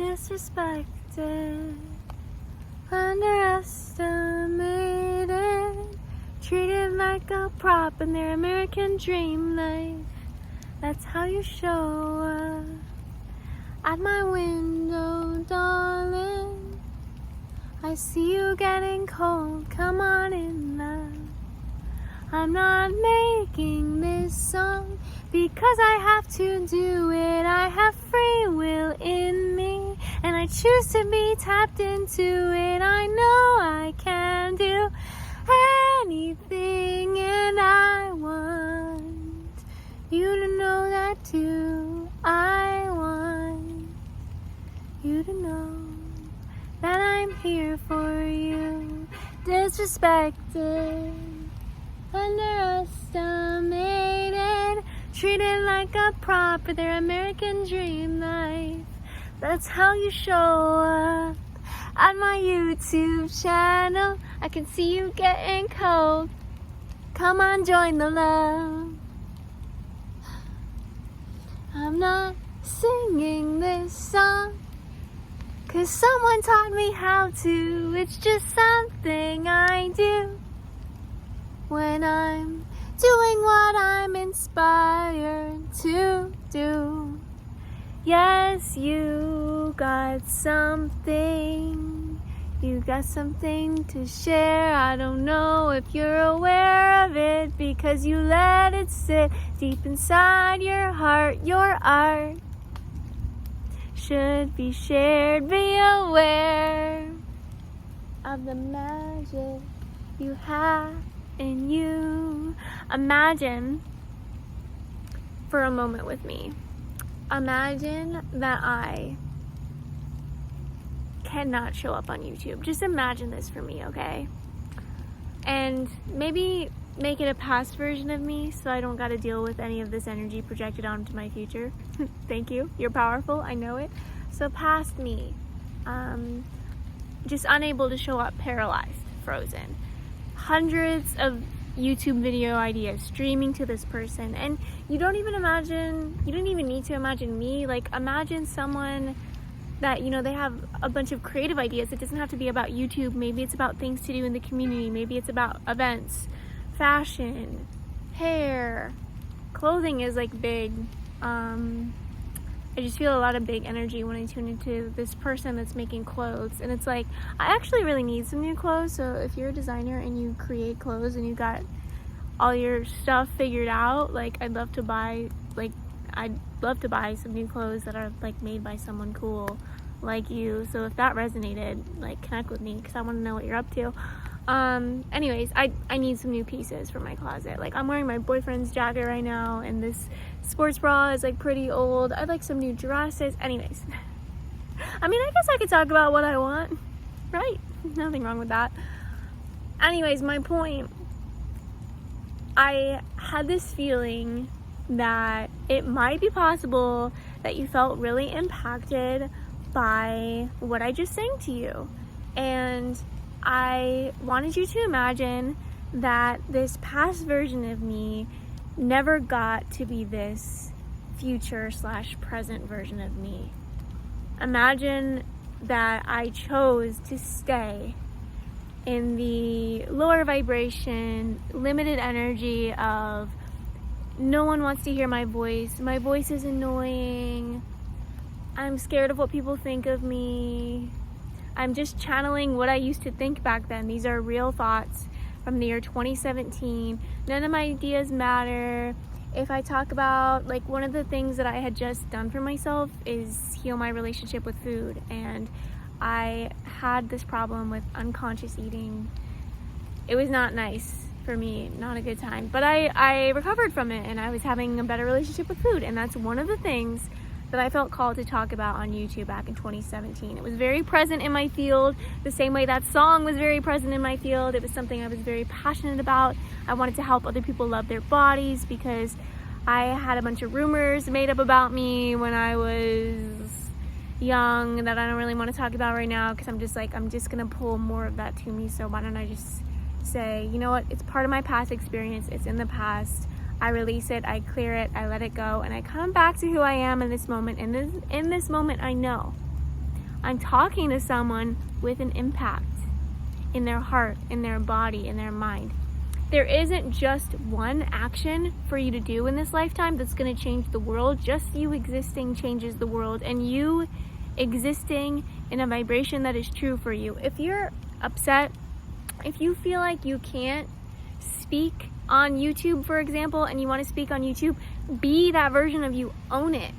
disrespected, underestimated, treated like a prop in their American dream life. That's how you show up at my window, darling. I see you getting cold, come on in, love. I'm not making this song because I have to do it. I have free will in me, and I choose to be tapped into it. I know I can do anything, and I want you to know that too. I want you to know that I'm here for you. Disrespected, underestimated, treated like a prop for their American dream life. That's how you show up at my YouTube channel. I can see you getting cold. Come on, join the love. I'm not singing this song 'cause someone taught me how to. It's just something I do when I'm doing what I'm inspired to do. Yes, you got something to share. I don't know if you're aware of it because you let it sit deep inside your heart. Your art should be shared. Be aware of the magic you have in you. Imagine for a moment with me. Imagine that I cannot show up on YouTube. Just imagine this for me, okay? And maybe make it a past version of me so I don't got to deal with any of this energy projected onto my future. Thank you. You're powerful. I know it. So past me, just unable to show up, paralyzed, frozen. Hundreds of YouTube video ideas streaming to this person, and you don't even need to imagine me. Like, imagine someone that, they have a bunch of creative ideas. It doesn't have to be about YouTube. Maybe it's about things to do in the community. Maybe it's about events, fashion, hair, clothing is like big. I just feel a lot of big energy when I tune into this person that's making clothes, and it's like, I actually really need some new clothes. So if you're a designer and you create clothes and you got all your stuff figured out, like, I'd love to buy some new clothes that are like made by someone cool like you. So if that resonated, like, connect with me because I want to know what you're up to. Anyways, I need some new pieces for my closet. Like, I'm wearing my boyfriend's jacket right now, and this sports bra is like pretty old. I'd like some new dresses. Anyways, I guess I could talk about what I want, right? Nothing wrong with that. Anyways, my point, I had this feeling that it might be possible that you felt really impacted by what I just sang to you. And I wanted you to imagine that this past version of me never got to be this future/present version of me. Imagine that I chose to stay in the lower vibration, limited energy of no one wants to hear my voice is annoying, I'm scared of what people think of me. I'm just channeling what I used to think back then. These are real thoughts from the year 2017. None of my ideas matter. If I talk about, like, one of the things that I had just done for myself is heal my relationship with food, and I had this problem with unconscious eating. It was not nice for me, not a good time, but I recovered from it, and I was having a better relationship with food, and that's one of the things that I felt called to talk about on YouTube back in 2017. It was very present in my field, the same way that song was very present in my field. It was something I was very passionate about. I wanted to help other people love their bodies because I had a bunch of rumors made up about me when I was young that I don't really want to talk about right now because I'm just gonna pull more of that to me. So why don't I just say, you know what, it's part of my past experience, it's in the past. I release it, I clear it, I let it go, and I come back to who I am in this moment. And in this moment, I know I'm talking to someone with an impact in their heart, in their body, in their mind. There isn't just one action for you to do in this lifetime that's going to change the world. Just you existing changes the world, and you existing in a vibration that is true for you. If you're upset, if you feel like you can't speak on YouTube, for example, and you want to speak on YouTube, be that version of you. Own it.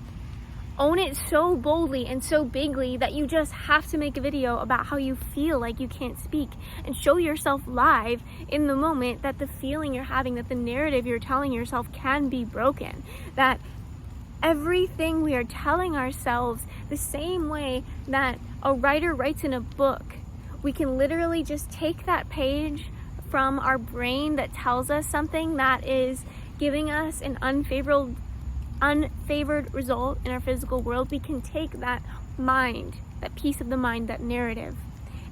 Own it so boldly and so bigly that you just have to make a video about how you feel like you can't speak, and show yourself live in the moment that the feeling you're having, that the narrative you're telling yourself can be broken, that everything we are telling ourselves, the same way that a writer writes in a book, we can literally just take that page from our brain that tells us something that is giving us an unfavored result in our physical world. We can take that mind, that piece of the mind, that narrative,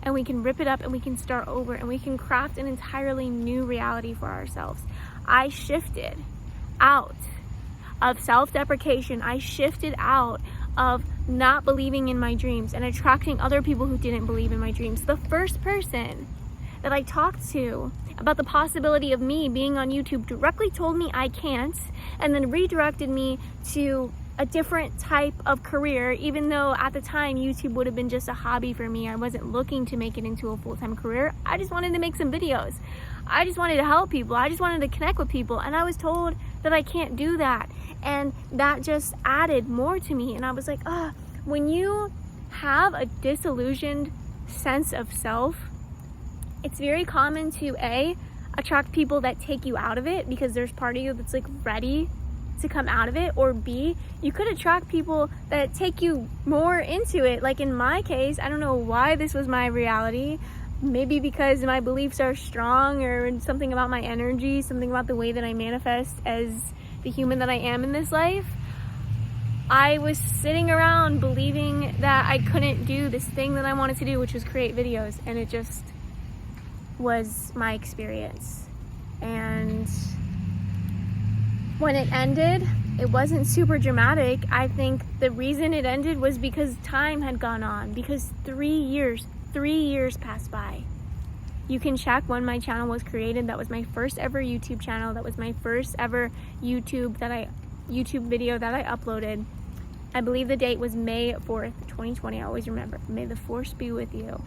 and we can rip it up and we can start over, and we can craft an entirely new reality for ourselves. I shifted out of self-deprecation. I shifted out of not believing in my dreams and attracting other people who didn't believe in my dreams. The first person that I talked to about the possibility of me being on YouTube directly told me I can't, and then redirected me to a different type of career, even though at the time YouTube would have been just a hobby for me. I wasn't looking to make it into a full-time career. I just wanted to make some videos. I just wanted to help people. I just wanted to connect with people, and I was told that I can't do that, and that just added more to me. And I was like, when you have a disillusioned sense of self, it's very common to attract people that take you out of it, because there's part of you that's like ready to come out of it, or B, you could attract people that take you more into it. Like in my case, I don't know why this was my reality. Maybe because my beliefs are strong, or something about my energy, something about the way that I manifest as the human that I am in this life. I was sitting around believing that I couldn't do this thing that I wanted to do, which was create videos, and it just was my experience. And when it ended, it wasn't super dramatic. I think the reason it ended was because time had gone on, because 3 years passed by. You can check when my channel was created. That was my first ever YouTube channel. That was my first ever YouTube video that I uploaded. I believe the date was May 4th, 2020. I always remember. May the force be with you.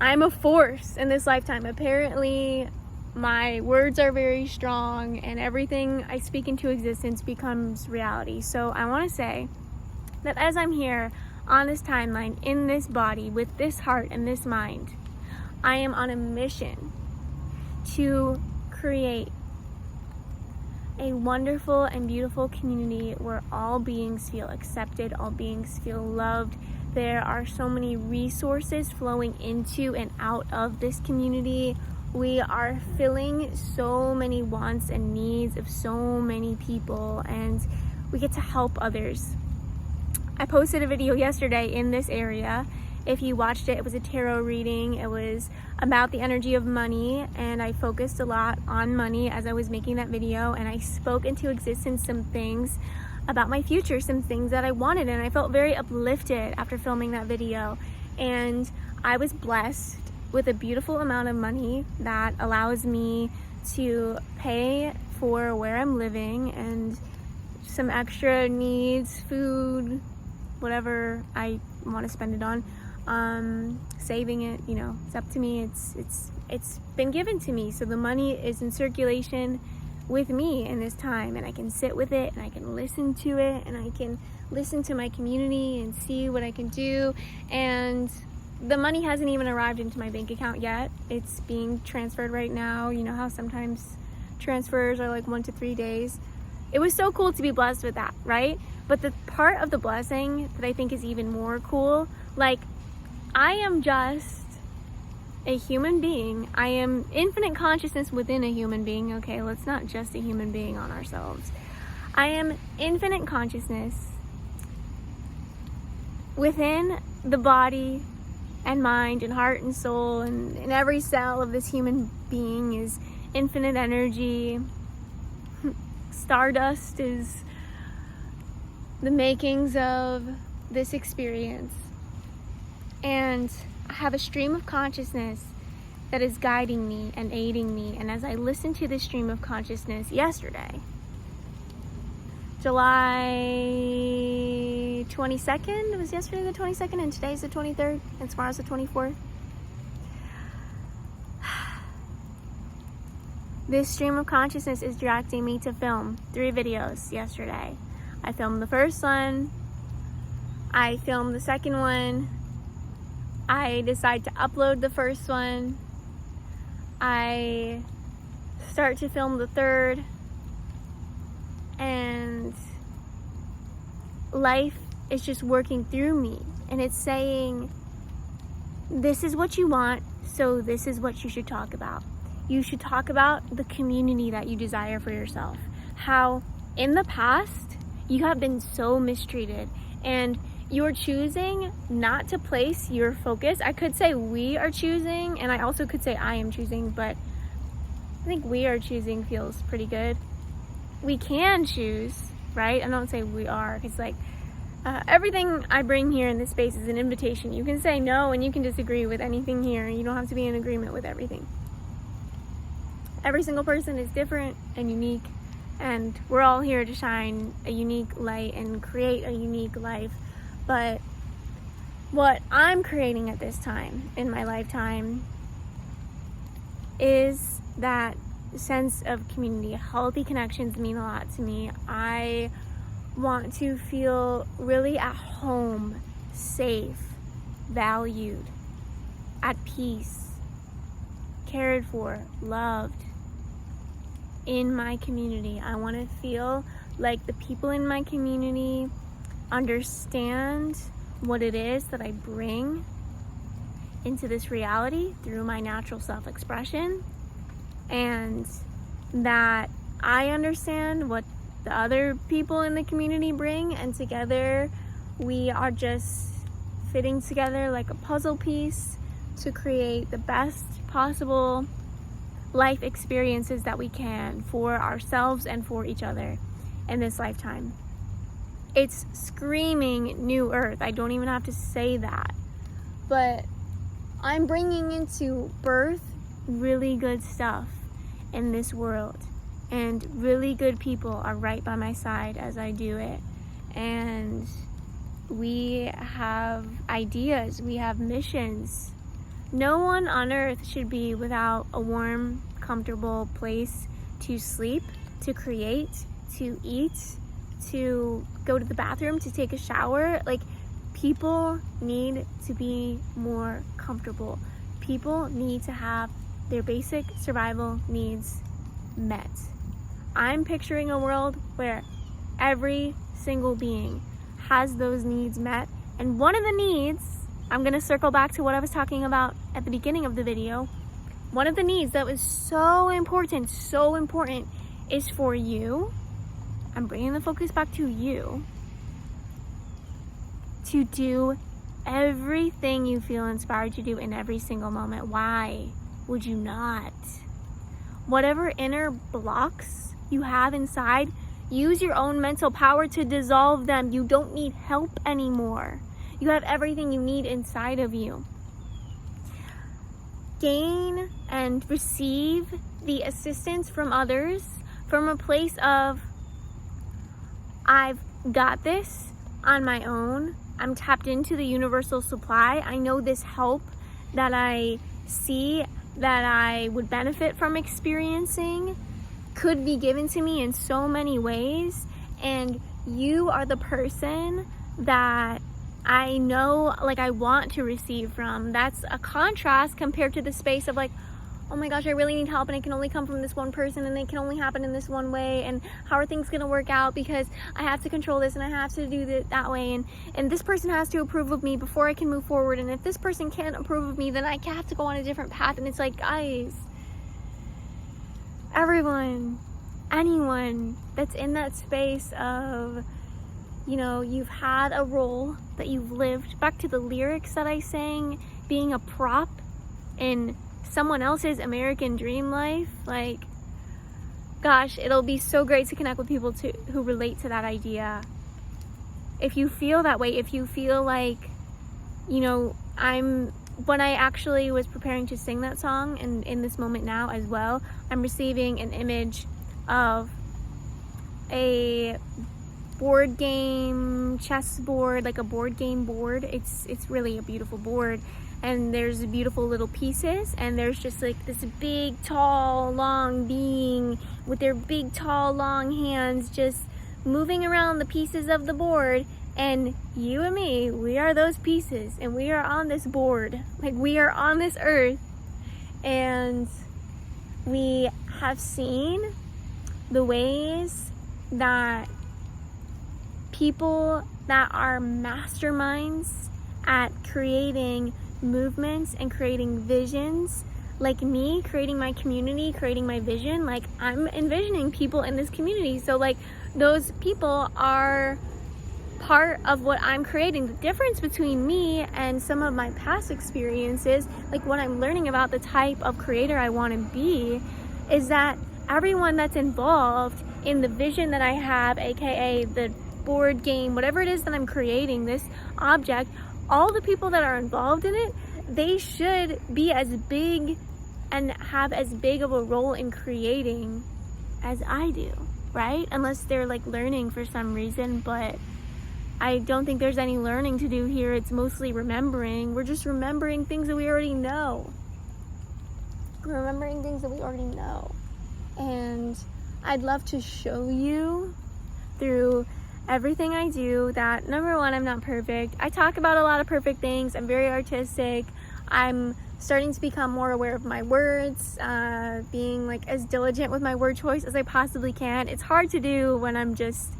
I'm a force in this lifetime. Apparently, my words are very strong, and everything I speak into existence becomes reality. So I want to say that as I'm here on this timeline, in this body, with this heart and this mind, I am on a mission to create a wonderful and beautiful community where all beings feel accepted, all beings feel loved. There are so many resources flowing into and out of this community. We are filling so many wants and needs of so many people, and we get to help others. I posted a video yesterday in this area. If you watched it, it was a tarot reading. It was about the energy of money, and I focused a lot on money as I was making that video, and I spoke into existence some things about my future, some things that I wanted, and I felt very uplifted after filming that video. And I was blessed with a beautiful amount of money that allows me to pay for where I'm living and some extra needs, food, whatever I want to spend it on. Saving it, it's up to me. It's been given to me, so the money is in circulation with me in this time, and I can sit with it, and I can listen to it, and I can listen to my community and see what I can do. And the money hasn't even arrived into my bank account yet. It's being transferred right now. You know how sometimes transfers are like 1 to 3 days. It was so cool to be blessed with that, right? But the part of the blessing that I think is even more cool, like, I am just a human being. I am infinite consciousness within a human being. Okay, let's not just a human being on ourselves. I am infinite consciousness within the body and mind and heart and soul, and in every cell of this human being is infinite energy. Stardust is the makings of this experience. And I have a stream of consciousness that is guiding me and aiding me. And as I listened to this stream of consciousness yesterday, July 22nd, it was yesterday the 22nd, and today's the 23rd, and tomorrow's the 24th. This stream of consciousness is directing me to film 3 videos yesterday. I filmed the first one, I filmed the second one, I decided to upload the first one, I start to film the third, and life is just working through me, and it's saying, this is what you want, so this is what you should talk about. You should talk about the community that you desire for yourself. How in the past you have been so mistreated, and you're choosing not to place your focus. I could say we are choosing, and I also could say I am choosing, but I think we are choosing feels pretty good. We can choose, right? I don't say we are, because like everything I bring here in this space is an invitation. You can say no, and you can disagree with anything here. You don't have to be in agreement with everything. Every single person is different and unique, and we're all here to shine a unique light and create a unique life. But what I'm creating at this time in my lifetime is that sense of community. Healthy connections mean a lot to me. I want to feel really at home, safe, valued, at peace, cared for, loved in my community. I want to feel like the people in my community understand what it is that I bring into this reality through my natural self-expression, and that I understand what the other people in the community bring, and together we are just fitting together like a puzzle piece to create the best possible life experiences that we can for ourselves and for each other in this lifetime. It's screaming new earth. I don't even have to say that. But I'm bringing into birth really good stuff in this world. And really good people are right by my side as I do it. And we have ideas, we have missions. No one on earth should be without a warm, comfortable place to sleep, to create, to eat, to go to the bathroom, to take a shower. Like, people need to be more comfortable. People need to have their basic survival needs met. I'm picturing a world where every single being has those needs met. And one of the needs, I'm going to circle back to what I was talking about at the beginning of the video. One of the needs that was so important is for you. I'm bringing the focus back to you, to do everything you feel inspired to do in every single moment. Why would you not? Whatever inner blocks you have inside, use your own mental power to dissolve them. You don't need help anymore. You have everything you need inside of you. Gain and receive the assistance from others from a place of, I've got this on my own. I'm tapped into the universal supply. I know this help that I see that I would benefit from experiencing could be given to me in so many ways, and you are the person that I know, like, I want to receive from. That's a contrast compared to the space of like, oh my gosh, I really need help and it can only come from this one person and it can only happen in this one way, and how are things gonna work out because I have to control this and I have to do it that way, and this person has to approve of me before I can move forward, and if this person can't approve of me then I have to go on a different path. And it's like, guys, everyone, anyone that's in that space of, you know, you've had a role that you've lived, back to the lyrics that I sang, being a prop in someone else's American dream life, like, gosh, it'll be so great to connect with people who relate to that idea. If you feel that way, if you feel like, you know, when I actually was preparing to sing that song, and in this moment now as well, I'm receiving an image of a board game chessboard, like a board game board. It's really a beautiful board, and there's beautiful little pieces, and there's just like this big tall long being with their big tall long hands just moving around the pieces of the board. And you and me, we are those pieces, and we are on this board, like we are on this earth, and we have seen the ways that people that are masterminds at creating movements and creating visions, like me creating my community, creating my vision, like I'm envisioning people in this community, so like those people are part of what I'm creating. The difference between me and some of my past experiences, like what I'm learning about the type of creator I want to be, is that everyone that's involved in the vision that I have, aka the board game, whatever it is that I'm creating, this object, all the people that are involved in it, they should be as big and have as big of a role in creating as I do, right? Unless they're like learning for some reason, but I don't think there's any learning to do here. It's mostly remembering. We're just remembering things that we already know. We're remembering things that we already know. And I'd love to show you through everything I do that, number one, I'm not perfect. I talk about a lot of perfect things. I'm very artistic. I'm starting to become more aware of my words, being like as diligent with my word choice as I possibly can. It's hard to do when I'm just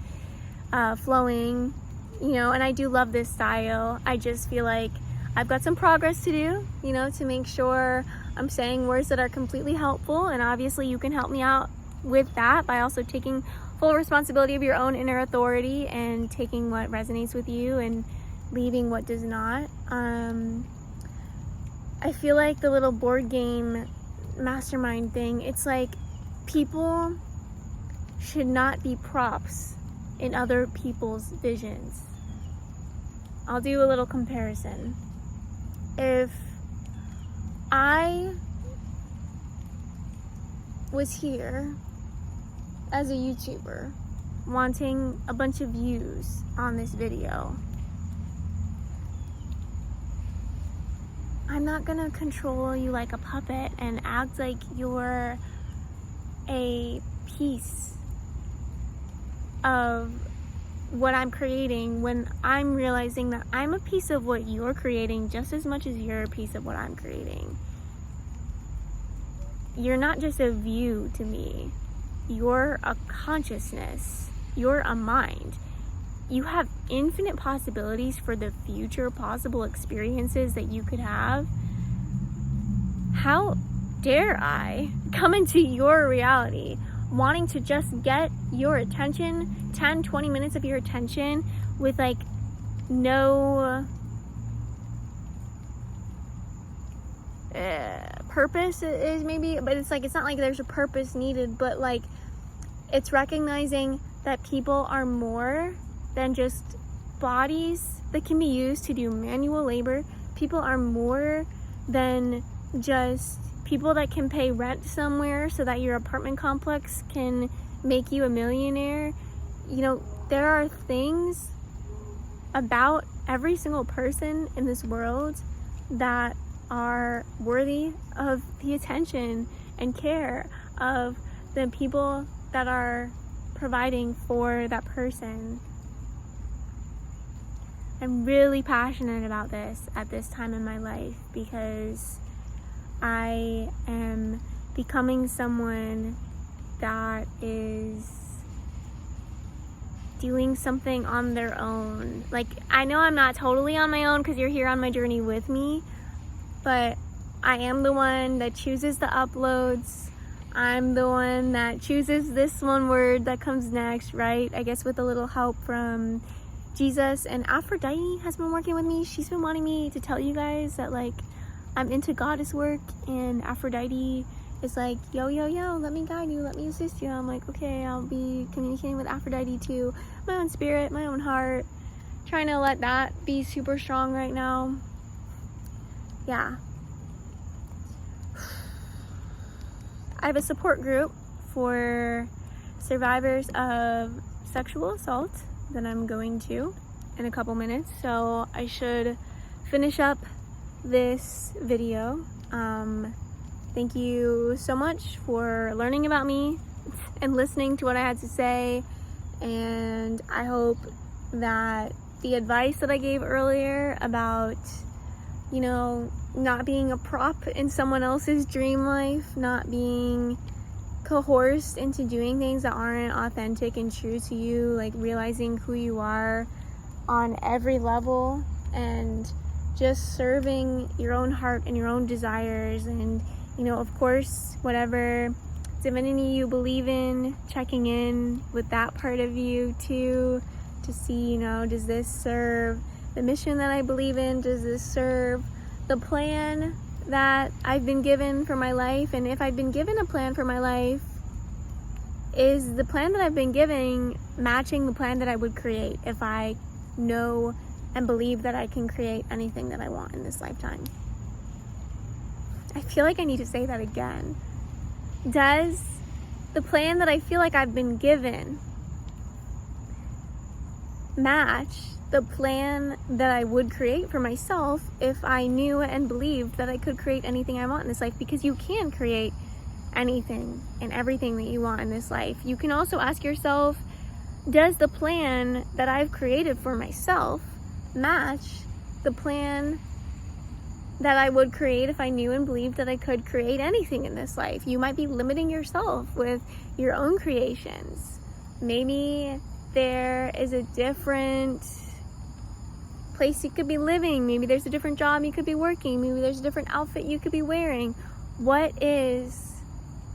flowing, you know, and I do love this style. I just feel like I've got some progress to do, you know, to make sure I'm saying words that are completely helpful. And obviously you can help me out with that by also taking full responsibility of your own inner authority and taking what resonates with you and leaving what does not. I feel like the little board game mastermind thing, it's like people should not be props in other people's visions. I'll do a little comparison. If I was here as a YouTuber wanting a bunch of views on this video, I'm not gonna control you like a puppet and act like you're a piece of what I'm creating when I'm realizing that I'm a piece of what you're creating just as much as you're a piece of what I'm creating. You're not just a view to me. You're a consciousness. You're a mind. You have infinite possibilities for the future possible experiences that you could have. How dare I come into your reality wanting to just get your attention, 10, 20 minutes of your attention with like no purpose is maybe, but it's like, it's not like there's a purpose needed, but like it's recognizing that people are more than just bodies that can be used to do manual labor. People are more than just people that can pay rent somewhere so that your apartment complex can make you a millionaire. You know, there are things about every single person in this world that are worthy of the attention and care of the people that are providing for that person. I'm really passionate about this at this time in my life because I am becoming someone that is doing something on their own. Like, I know I'm not totally on my own because you're here on my journey with me, but I am the one that chooses the uploads. I'm the one that chooses this one word that comes next, right? I guess with a little help from Jesus, and Aphrodite has been working with me. She's been wanting me to tell you guys that like I'm into goddess work, and Aphrodite is like, yo, let me guide you, let me assist you. I'm like, okay, I'll be communicating with Aphrodite too. My own spirit, my own heart, trying to let that be super strong right now. yeah. I have a support group for survivors of sexual assault that I'm going to in a couple minutes, so I should finish up this video. Thank you so much for learning about me and listening to what I had to say, and I hope that the advice that I gave earlier about, you know, not being a prop in someone else's dream life, not being coerced into doing things that aren't authentic and true to you, like realizing who you are on every level and just serving your own heart and your own desires, and, you know, of course, whatever divinity you believe in, checking in with that part of you too, to see, you know, does this serve the mission that I believe in? Does this serve the plan that I've been given for my life? And if I've been given a plan for my life, is the plan that I've been given matching the plan that I would create if I know and believe that I can create anything that I want in this lifetime? I feel like I need to say that again. Does the plan that I feel like I've been given match the plan that I would create for myself if I knew and believed that I could create anything I want in this life? Because you can create anything and everything that you want in this life. You can also ask yourself, does the plan that I've created for myself match the plan that I would create if I knew and believed that I could create anything in this life? You might be limiting yourself with your own creations. Maybe there is a different place you could be living. Maybe there's a different job you could be working. Maybe there's a different outfit you could be wearing. What is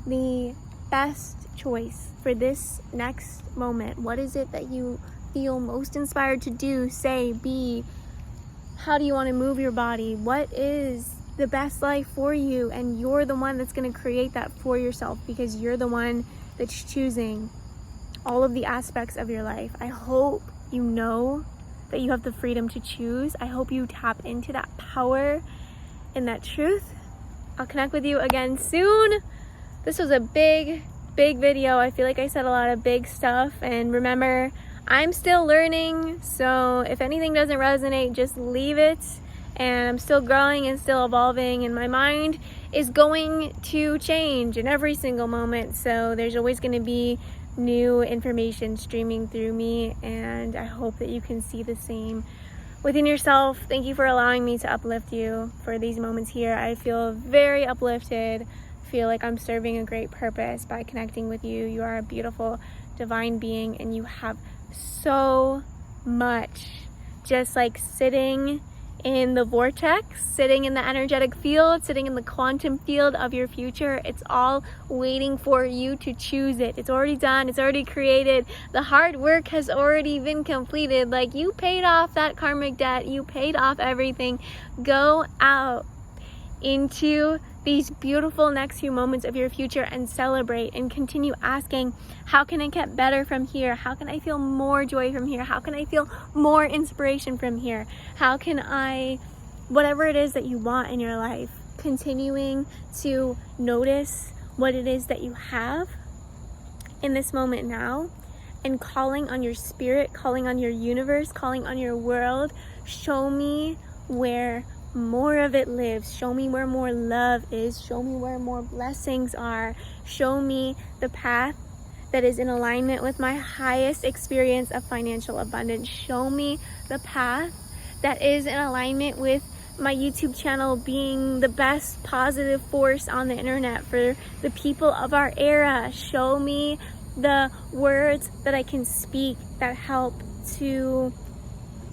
the best choice for this next moment? What is it that you feel most inspired to do, say, be? How do you want to move your body? What is the best life for you? And you're the one that's going to create that for yourself, because you're the one that's choosing all of the aspects of your life. I hope you know that you have the freedom to choose. I hope you tap into that power and that truth. I'll connect with you again soon. This was a big video. I feel like I said a lot of big stuff, and remember, I'm still learning, so if anything doesn't resonate, just leave it. And I'm still growing and still evolving, and my mind is going to change in every single moment, so there's always going to be new information streaming through me, and I hope that you can see the same within yourself. Thank you for allowing me to uplift you for these moments here. I feel very uplifted. I feel like I'm serving a great purpose by connecting with you. You are a beautiful divine being, and you have so much, just like sitting in the vortex, sitting in the energetic field, sitting in the quantum field of your future. It's all waiting for you to choose it. It's already done. It's already created. The hard work has already been completed. Like, you paid off that karmic debt. You paid off everything. Go out into these beautiful next few moments of your future and celebrate, and continue asking, how can I get better from here? How can I feel more joy from here? How can I feel more inspiration from here? How can I, whatever it is that you want in your life, continuing to notice what it is that you have in this moment now, and calling on your spirit, calling on your universe, calling on your world. Show me where more of it lives. Show me where more love is. Show me where more blessings are. Show me the path that is in alignment with my highest experience of financial abundance. Show me the path that is in alignment with my YouTube channel being the best positive force on the internet for the people of our era. Show me the words that I can speak that help to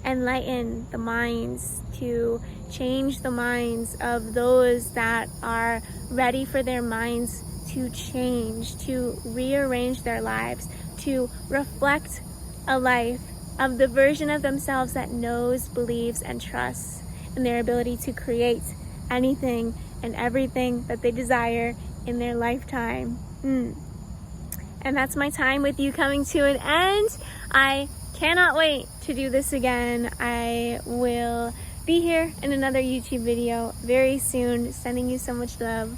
enlighten the minds, to change the minds of those that are ready for their minds to change, to rearrange their lives, to reflect a life of the version of themselves that knows, believes, and trusts in their ability to create anything and everything that they desire in their lifetime. And that's my time with you coming to an end. I cannot wait to do this again. I will be here in another YouTube video very soon. Sending you so much love.